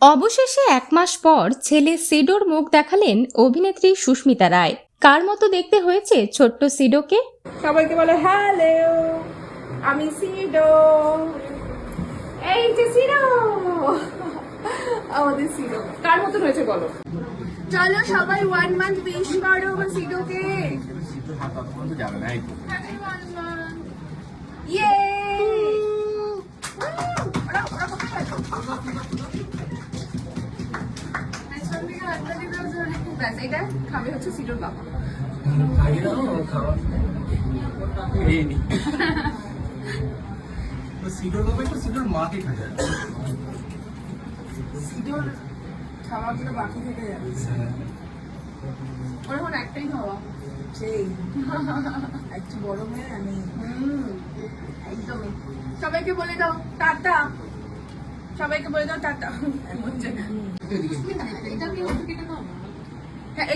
অবশেষে 1 মাস পর ছেলে সিডোর মুখ দেখালেন অভিনেত্রী সুস্মিতা রায়। কার মতো দেখতে হয়েছে ছোট্ট সিডোকে? সবাইকে বলে হ্যালো, আমি সিডো। এই যে সিডো, আমাদের সিডো কার মতো হয়েছে বলো? চলো সবাই 1 মান্থ উইশ করো আমার সিডোকে। ইয়ে এটা খাবে হচ্ছে সিডোর বাবা। সিডোর বাবা একটু সিডোর মাকে খায়। সিডোর খাওয়াগুলো বাকি থেকে যাচ্ছে। ওর এখন একটাই খাওয়া, সেই একটু বড় হয়ে আমি একদমই। সবাইকে বলে দাও টাটা, সবাইকে বলে দাও টাটা। হ্যাঁ